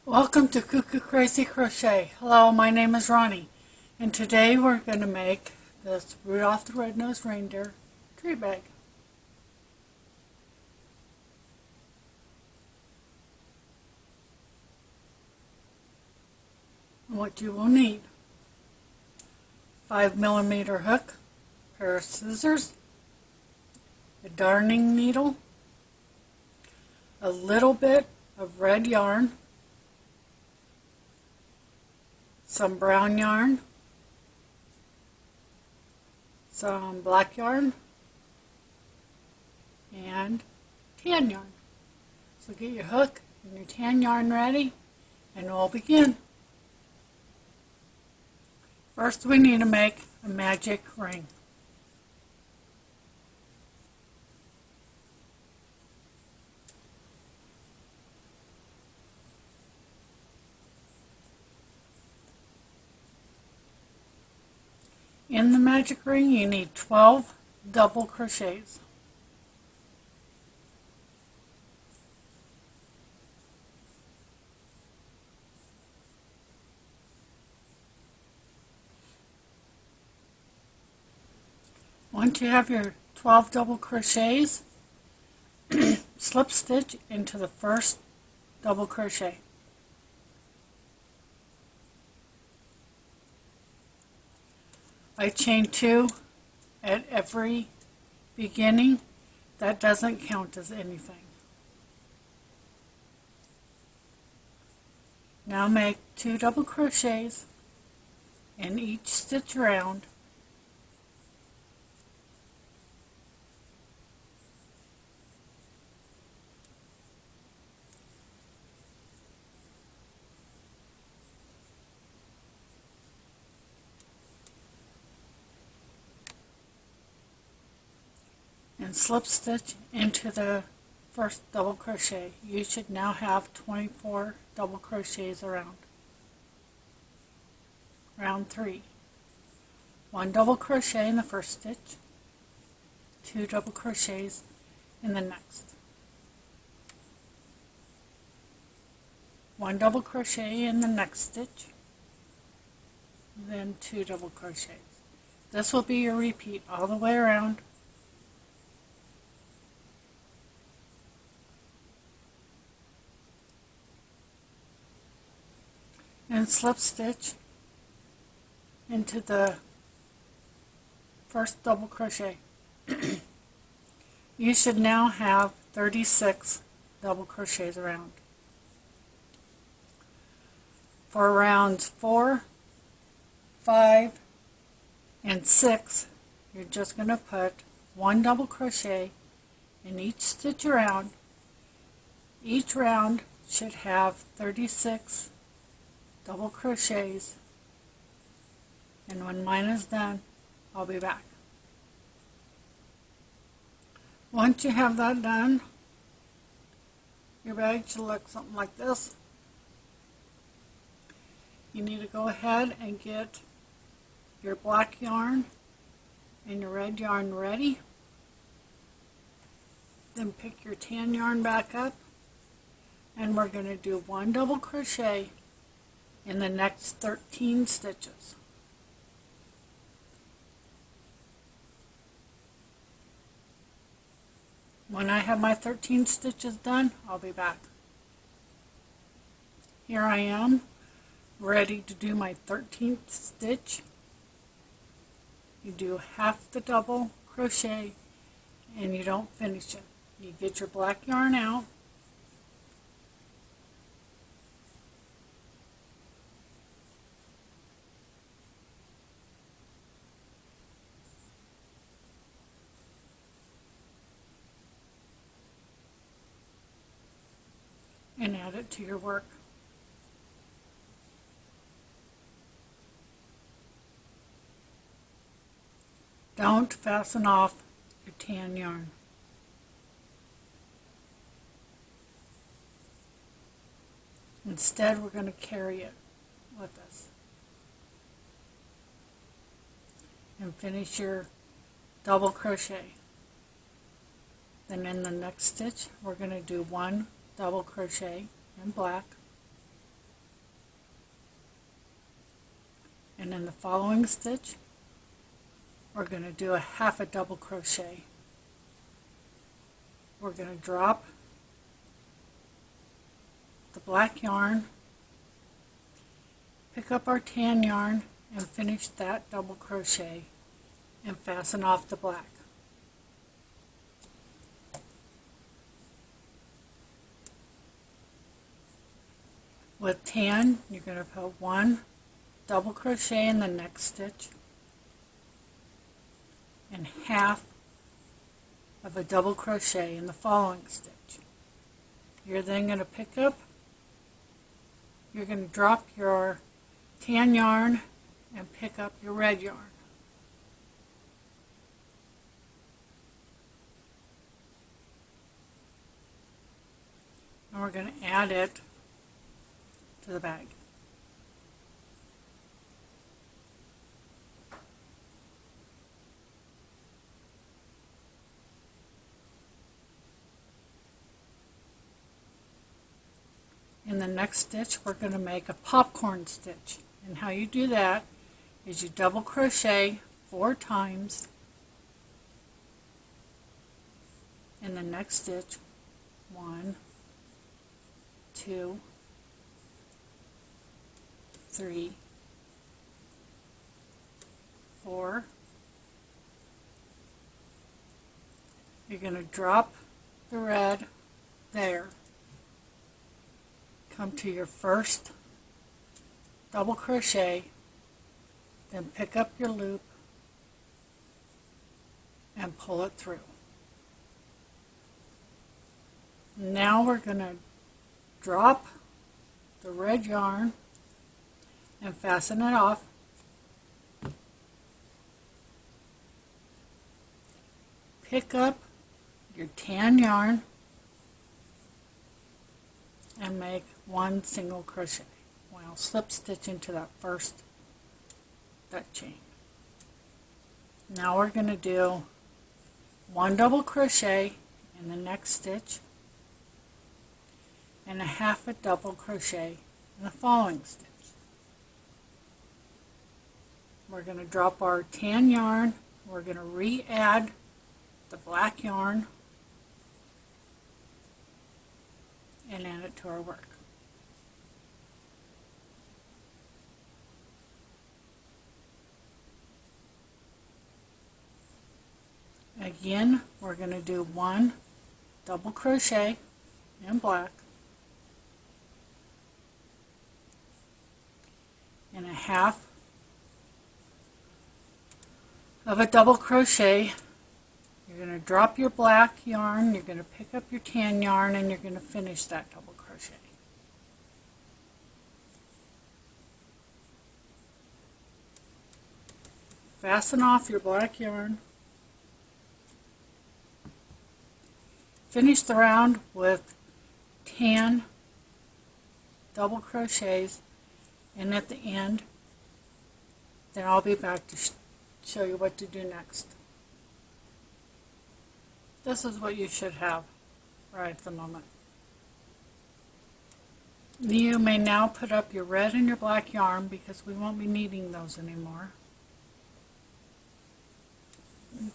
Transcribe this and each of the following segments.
Welcome to Cuckoo Crazy Crochet. Hello, my name is Ronnie, and today we're going to make this Rudolph the Red-Nosed Reindeer treat bag. And what you will need: 5mm hook, pair of scissors, a darning needle, a little bit of red yarn, some brown yarn, some black yarn, and tan yarn. So get your hook and your tan yarn ready, and we'll begin. First, we need to make a magic ring. In the magic ring, you need 12 double crochets. Once you have your 12 double crochets, slip stitch into the first double crochet. I chain 2 at every beginning. That doesn't count as anything. Now make 2 double crochets in each stitch around. And slip stitch into the first double crochet. You should now have 24 double crochets around. Round 3. 1 double crochet in the first stitch, 2 double crochets in the next. 1 double crochet in the next stitch, then 2 double crochets. This will be your repeat all the way around. And slip stitch into the first double crochet. You should now have 36 double crochets around. For rounds 4, 5, and 6, you're just going to put 1 double crochet in each stitch around. Each round should have 36 double crochets, and when mine is done, I'll be back. Once you have that done, your bag should look something like this. You need to go ahead and get your black yarn and your red yarn ready. Then pick your tan yarn back up, and we're going to do 1 double crochet in the next 13 stitches. When I have my 13 stitches done, I'll be back. Here I am, ready to do my 13th stitch. You do half the double crochet and you don't finish it. You get your black yarn out, and add it to your work. Don't fasten off your tan yarn. Instead, we're going to carry it with us. And finish your double crochet. Then in the next stitch, we're going to do 1 double crochet in black, And in the following stitch, we're going to do a half a double crochet. We're going to drop the black yarn, pick up our tan yarn, and finish that double crochet and fasten off the black. With tan, you're going to put one double crochet in the next stitch and half of a double crochet in the following stitch. You're then going to pick up, you're going to drop your tan yarn and pick up your red yarn. And we're going to add it to the bag. In the next stitch, we're going to make a popcorn stitch. And how you do that is you double crochet 4 times in the next stitch. 1, 2, 3, 4. You're going to drop the red there. Come to your first double crochet, then pick up your loop and pull it through. Now we're going to drop the red yarn and fasten it off. Pick up your tan yarn and make 1 single crochet. Well, slip stitch into that first chain. Now we're going to do 1 double crochet in the next stitch and a half a double crochet in the following stitch. We're going to drop our tan yarn, we're going to re-add the black yarn and add it to our work. Again, we're going to do 1 double crochet in black and a half of a double crochet. You're going to drop your black yarn, you're going to pick up your tan yarn, and you're going to finish that double crochet. Fasten off your black yarn. Finish the round with 10 double crochets, and at the end, then I'll be back to show you what to do next. This is what you should have right at the moment. You may now put up your red and your black yarn because we won't be needing those anymore.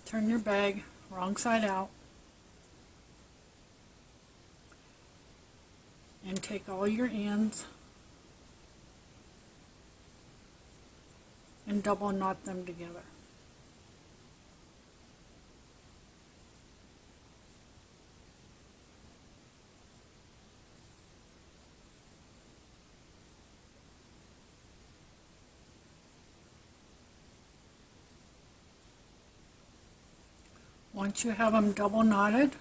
Turn your bag wrong side out and take all your ends and double knot them together. Once you have them double knotted,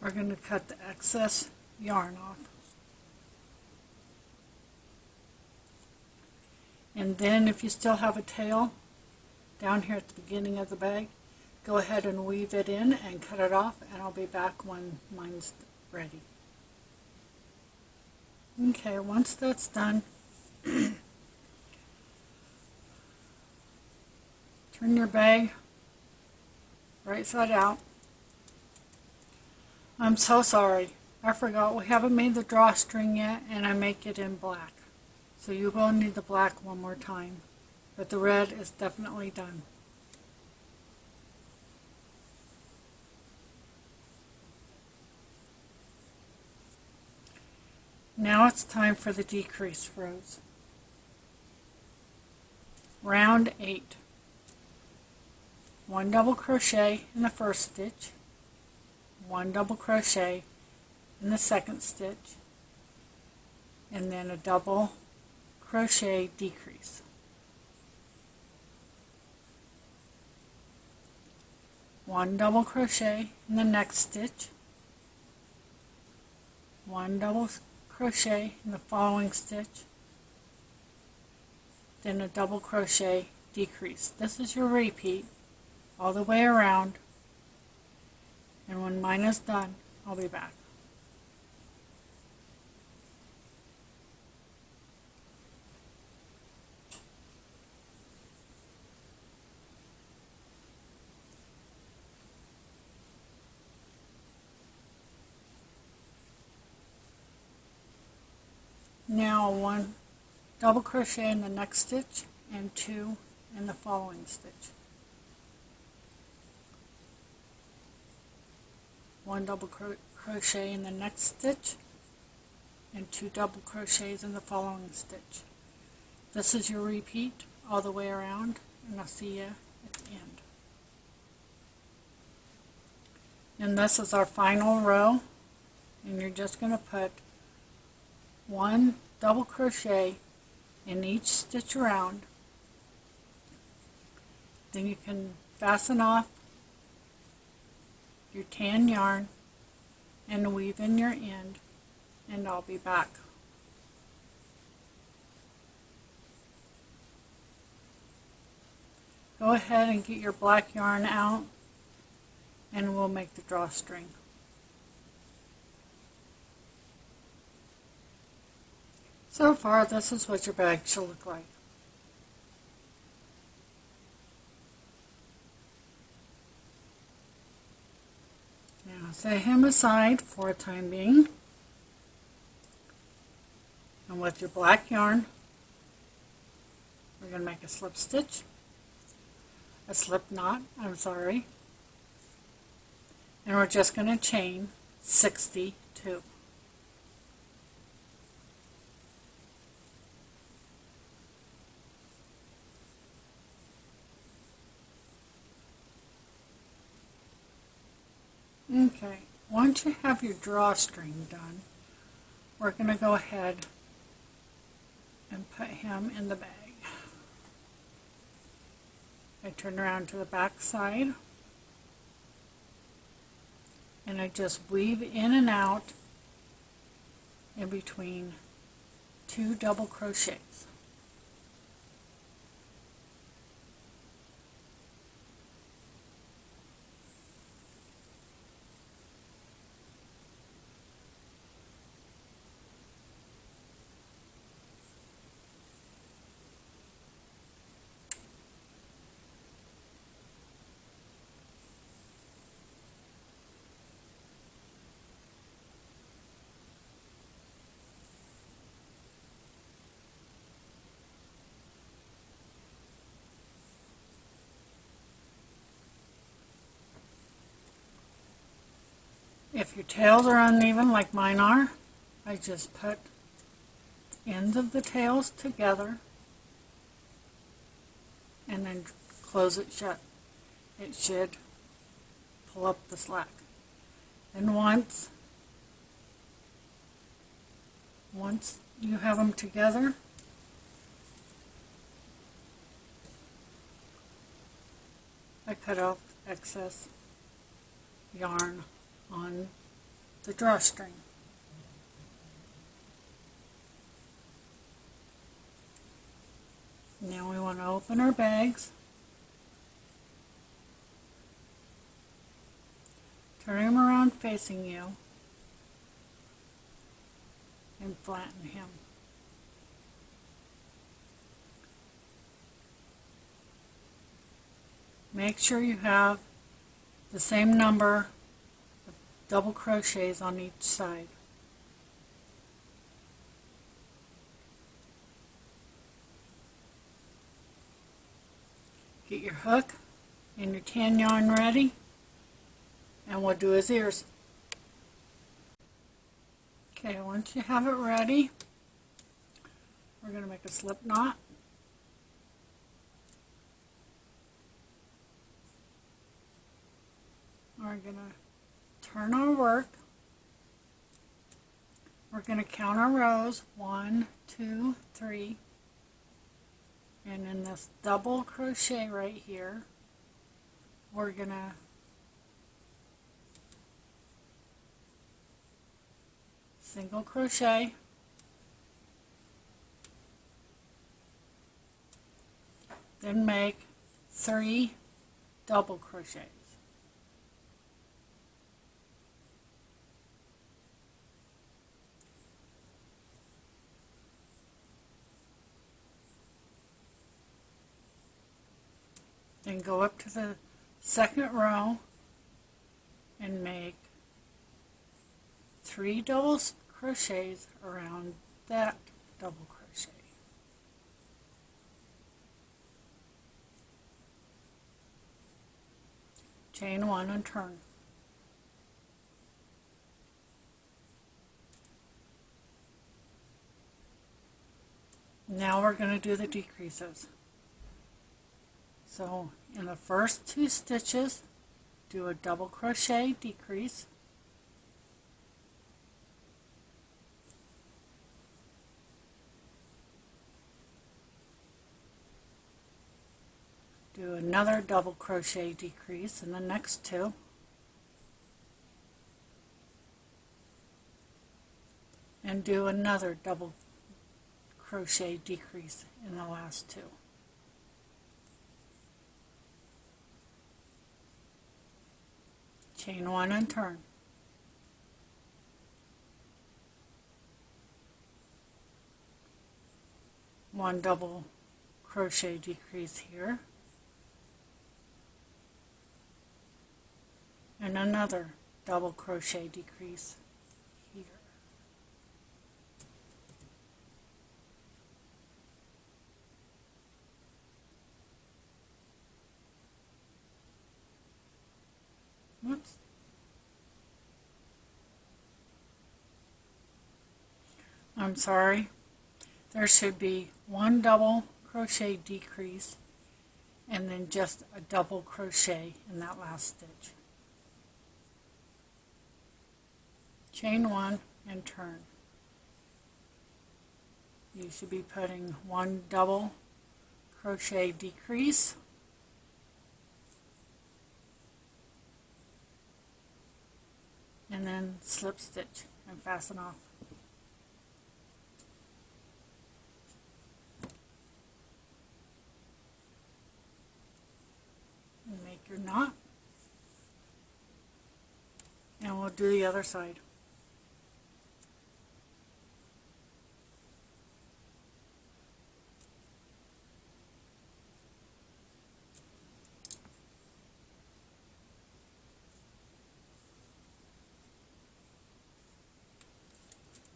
we're going to cut the excess yarn off. And then if you still have a tail down here at the beginning of the bag, go ahead and weave it in and cut it off, and I'll be back when mine's ready. Okay, once that's done, Turn your bag right side out. I'm so sorry. I forgot we haven't made the drawstring yet, and I make it in black. So you will need the black one more time. But the red is definitely done. Now it's time for the decrease rows. Round 8. 1 double crochet in the first stitch, 1 double crochet in the second stitch, and then a double crochet decrease. One double crochet in the next stitch, 1 double crochet in the following stitch, then a double crochet decrease. This is your repeat all the way around, and when mine is done, I'll be back. Now 1 double crochet in the next stitch and 2 in the following stitch. 1 double crochet in the next stitch and 2 double crochets in the following stitch. This is your repeat all the way around, and I'll see you at the end. And this is our final row, and you're just going to put 1 double crochet in each stitch around. Then you can fasten off your tan yarn and weave in your end, and I'll be back. Go ahead and get your black yarn out, and we'll make the drawstring. So far, this is what your bag should look like. Now set him aside for a time being, and with your black yarn, we're going to make a slip stitch, a slip knot, and we're just going to chain 62. Okay, once you have your drawstring done, we're going to go ahead and put him in the bag. I turn around to the back side, and I just weave in and out in between 2 double crochets. If your tails are uneven like mine are, I just put ends of the tails together and then close it shut. It should pull up the slack. And once you have them together, I cut off excess yarn on the drawstring. Now we want to open our bags, turn him around facing you, and flatten him. make sure you have the same number of double crochets on each side. Get your hook and your tan yarn ready, and we'll do his ears. Okay, once you have it ready, we're going to make a slip knot. We're going to turn our work. We're going to count our rows, 1, 2, 3, and in this double crochet right here, we're going to single crochet, then make 3 double crochets. Then go up to the second row and make 3 double crochets around that double crochet. Chain 1 and turn. Now we're going to do the decreases. So in the first 2 stitches, do a double crochet decrease, do another double crochet decrease in the next 2, and do another double crochet decrease in the last 2. Chain 1 and turn. One double crochet decrease here, and another double crochet decrease here. Whoops. I'm sorry. There should be 1 double crochet decrease and then just a double crochet in that last stitch. Chain 1 and turn. You should be putting 1 double crochet decrease, and then slip stitch and fasten off. And make your knot, and we'll do the other side.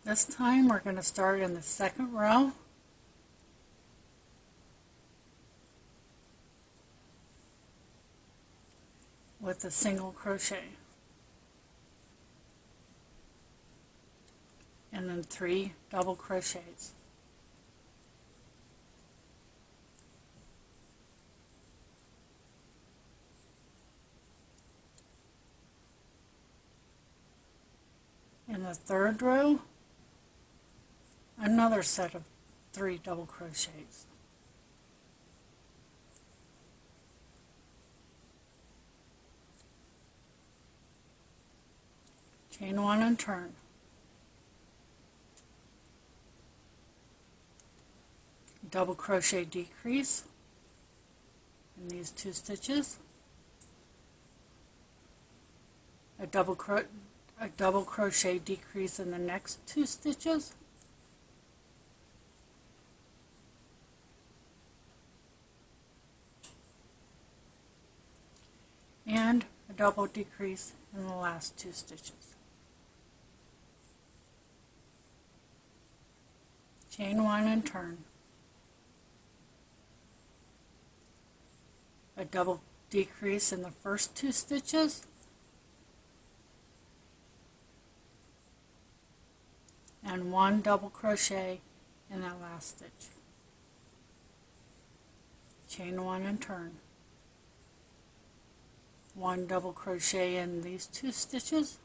This time we're going to start in the second row. With a single crochet. And then 3 double crochets. In the third row, another set of 3 double crochets. Chain 1 and turn. Double crochet decrease in these 2 stitches. A double crochet decrease in the next 2 stitches. and a double decrease in the last 2 stitches. Chain 1 and turn. A double decrease in the first 2 stitches, and 1 double crochet in that last stitch. Chain 1 and turn. 1 double crochet in these 2 stitches,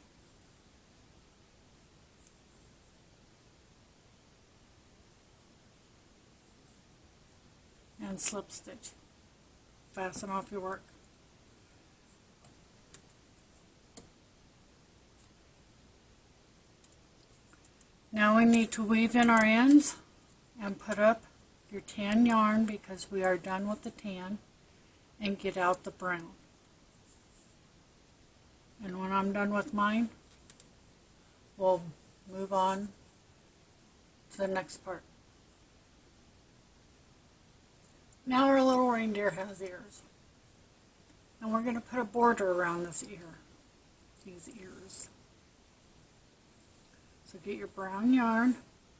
and slip stitch. Fasten off your work. Now we need to weave in our ends and put up your tan yarn because we are done with the tan, and get out the brown. And when I'm done with mine, we'll move on to the next part. Now our little reindeer has ears, and we're going to put a border around this ear, these ears. So get your brown yarn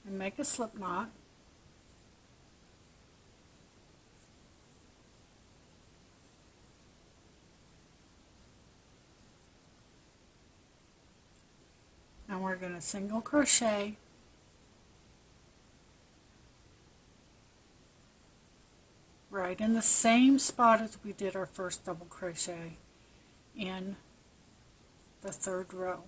and make a slip knot. And we're going to single crochet right in the same spot as we did our first double crochet in the 3rd row.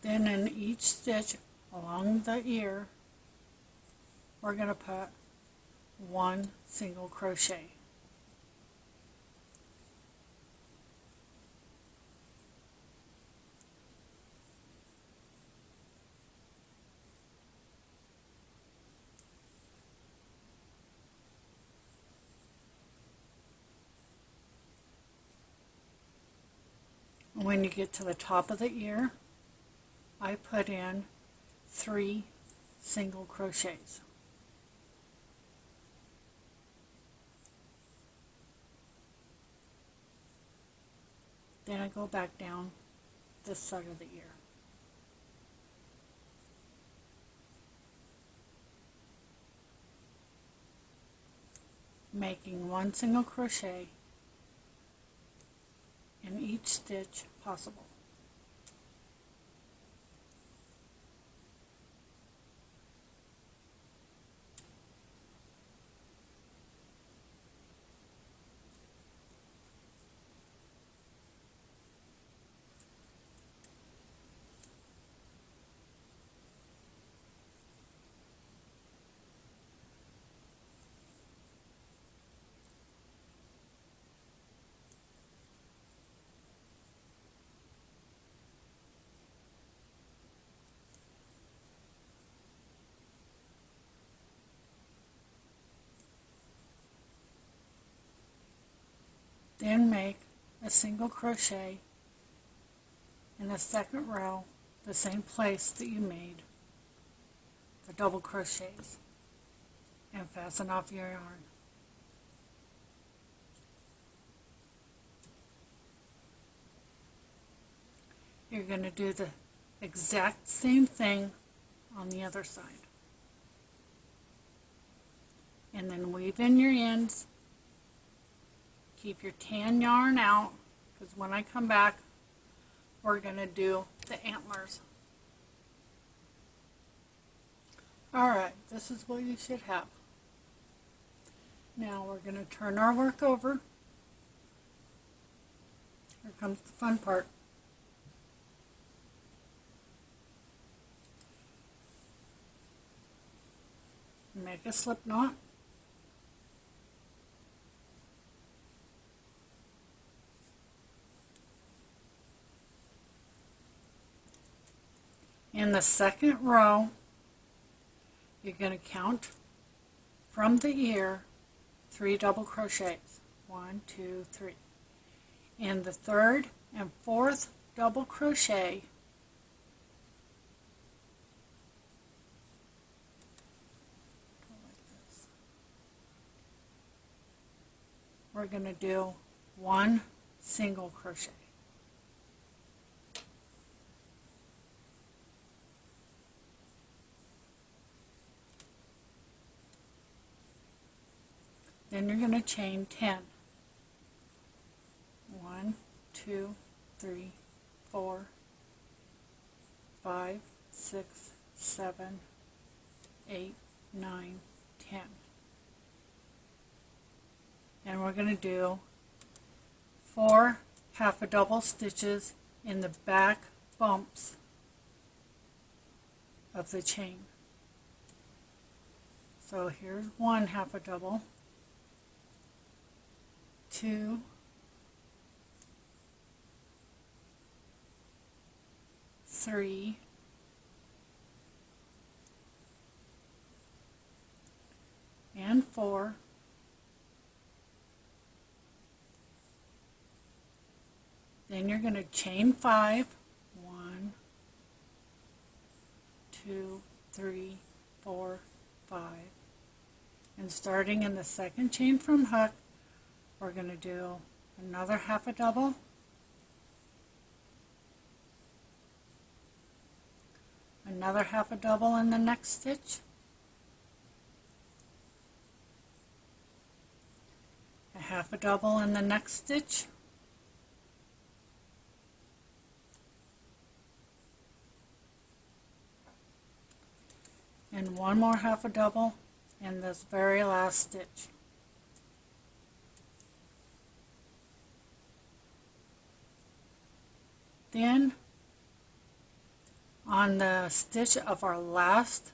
Then in each stitch along the ear, we're going to put 1 single crochet. When you get to the top of the ear, I put in 3 single crochets. Then I go back down this side of the ear. Making 1 single crochet in each stitch possible. Then make a single crochet in the 2nd row, the same place that you made the double crochets, and fasten off your yarn. You're going to do the exact same thing on the other side. And then weave in your ends. Keep your tan yarn out, because when I come back, we're going to do the antlers. Alright, this is what you should have. Now we're going to turn our work over. Here comes the fun part. Make a slip knot. In the 2nd row, you're going to count from the ear 3 double crochets. 1, 2, 3. In the 3rd and 4th double crochet, we're going to do one single crochet. Then you're going to chain 10. 1, 2, 3, 4, 5, 6, 7, 8, 9, 10. And we're going to do 4 half a double stitches in the back bumps of the chain. So here's 1 half a double, 2, 3, and 4, then you're going to chain 5, 1, 2, 3, 4, 5, and starting in the second chain from hook, we're going to do another half a double, another half a double in the next stitch, a half a double in the next stitch, and one more half a double in this very last stitch. Then on the stitch of our last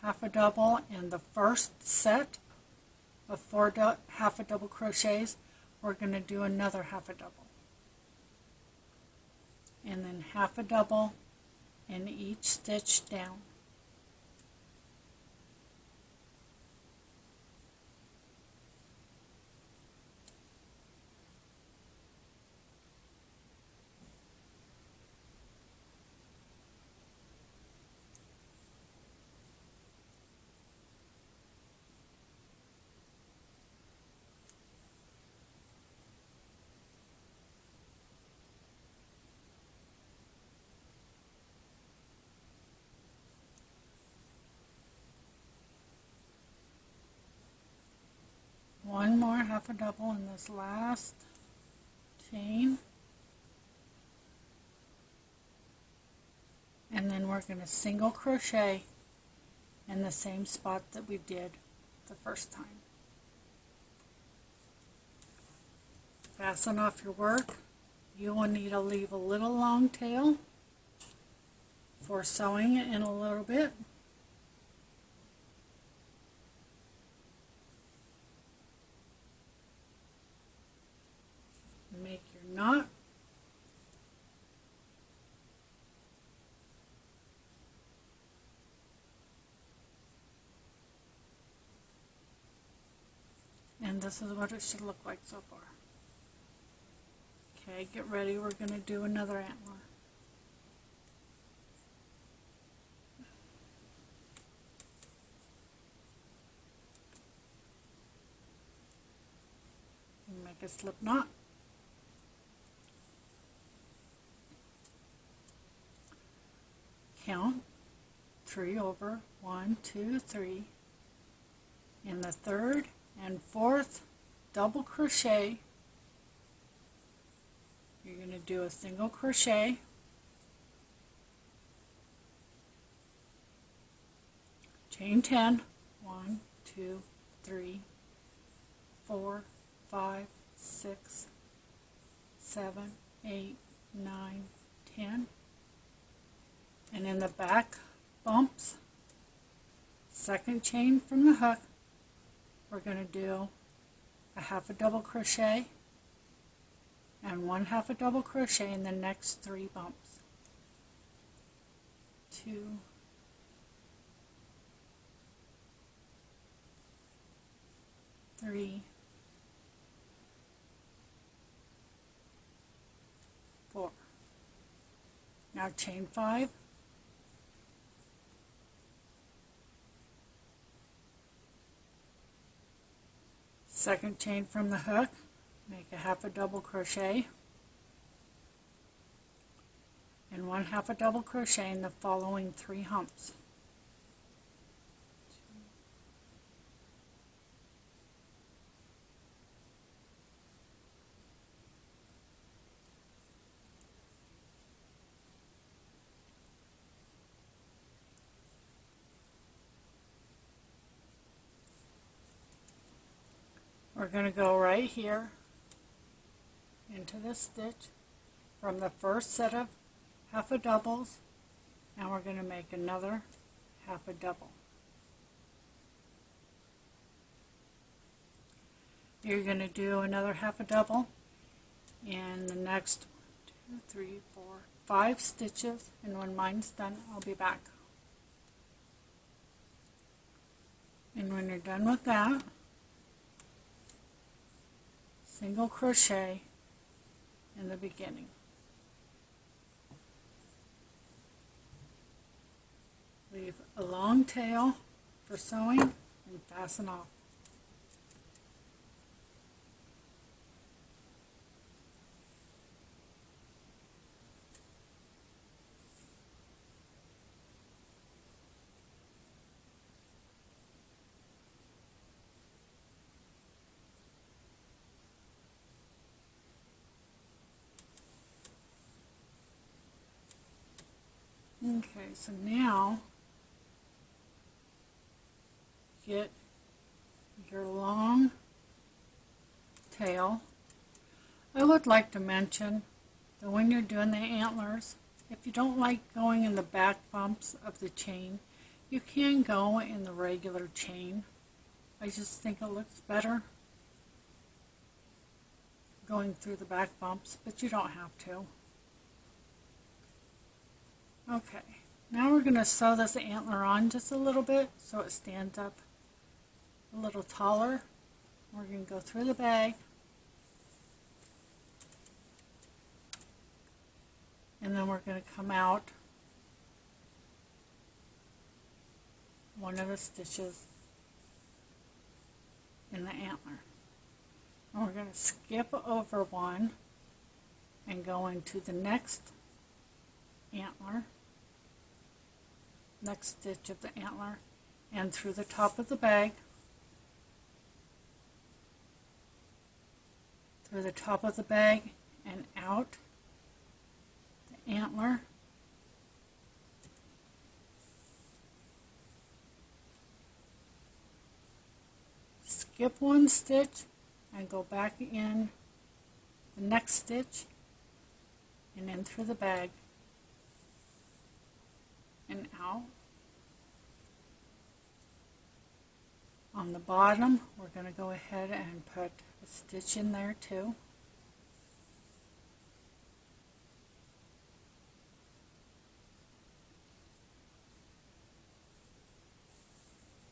half a double in the first set of 4 half a double crochets, we're going to do another half a double, and then half a double in each stitch down. One more half a double in this last chain, and then we're going to single crochet in the same spot that we did the first time. Fasten off your work. You will need to leave a little long tail for sewing it in a little bit. Make your knot. And this is what it should look like so far. Okay, get ready. We're going to do another antler. Make a slip knot. Count 3 over 1, 2, 3. In the third and fourth double crochet, you're going to do a single crochet, chain 10, 1, 2, 3, 4, 5, 6, 7, 8, 9, 10. And in the back bumps, second chain from the hook, we're going to do a half a double crochet and 1 half a double crochet in the next 3 bumps. 2, 3, 4. Now chain 5. Second chain from the hook, make a half a double crochet, and 1 half a double crochet in the following 3 humps. We're going to go right here into this stitch from the first set of half a doubles, and we're going to make another half a double. You're going to do another half a double in the next 2, 3, 4, 5 stitches, and when mine's done, I'll be back. And when you're done with that, single crochet in the beginning. Leave a long tail for sewing and fasten off. Okay, so now get your long tail. I would like to mention that when you're doing the antlers, if you don't like going in the back bumps of the chain, you can go in the regular chain. I just think it looks better going through the back bumps, but you don't have to. Okay, now we're going to sew this antler on just a little bit so it stands up a little taller. We're going to go through the bag, and then we're going to come out one of the stitches in the antler. And we're going to skip over one and go into the next antler, next stitch of the antler, and through the top of the bag, through the top of the bag and out the antler, skip one stitch and go back in the next stitch and in through the bag and out. On the bottom, we're going to go ahead and put a stitch in there too.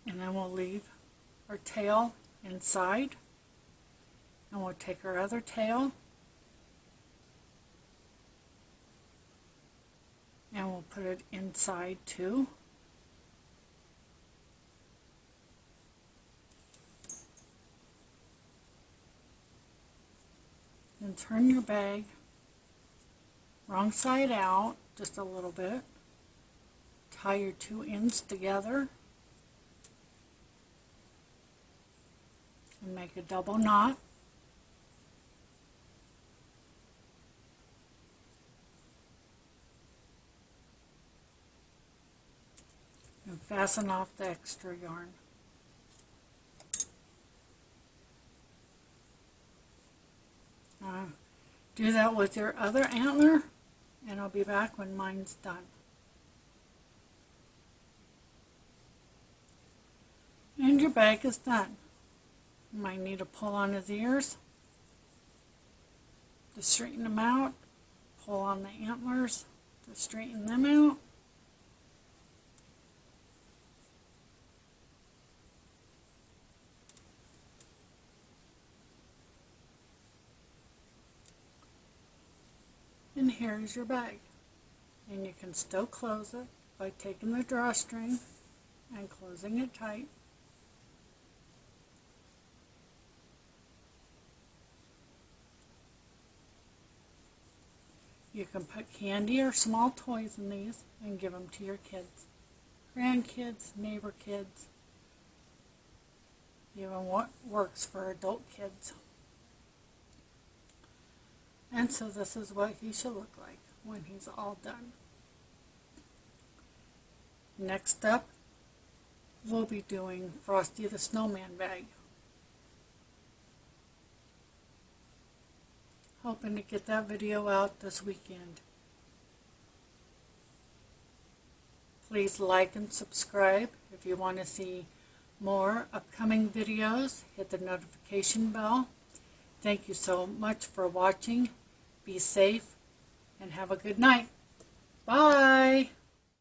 And then we'll leave our tail inside, and we'll take our other tail and we'll put it inside too. Then turn your bag wrong side out just a little bit. Tie your 2 ends together and make a double knot. And fasten off the extra yarn. Do that with your other antler, and I'll be back when mine's done. And your bag is done. You might need to pull on his ears to straighten them out, pull on the antlers to straighten them out. And here's your bag. And you can still close it by taking the drawstring and closing it tight. You can put candy or small toys in these and give them to your kids. Grandkids, neighbor kids. Even what works for adult kids. And so this is what he should look like when he's all done. Next up, we'll be doing Frosty the Snowman bag. Hoping to get that video out this weekend. Please like and subscribe if you want to see more upcoming videos. Hit the notification bell. Thank you so much for watching. Be safe and have a good night. Bye!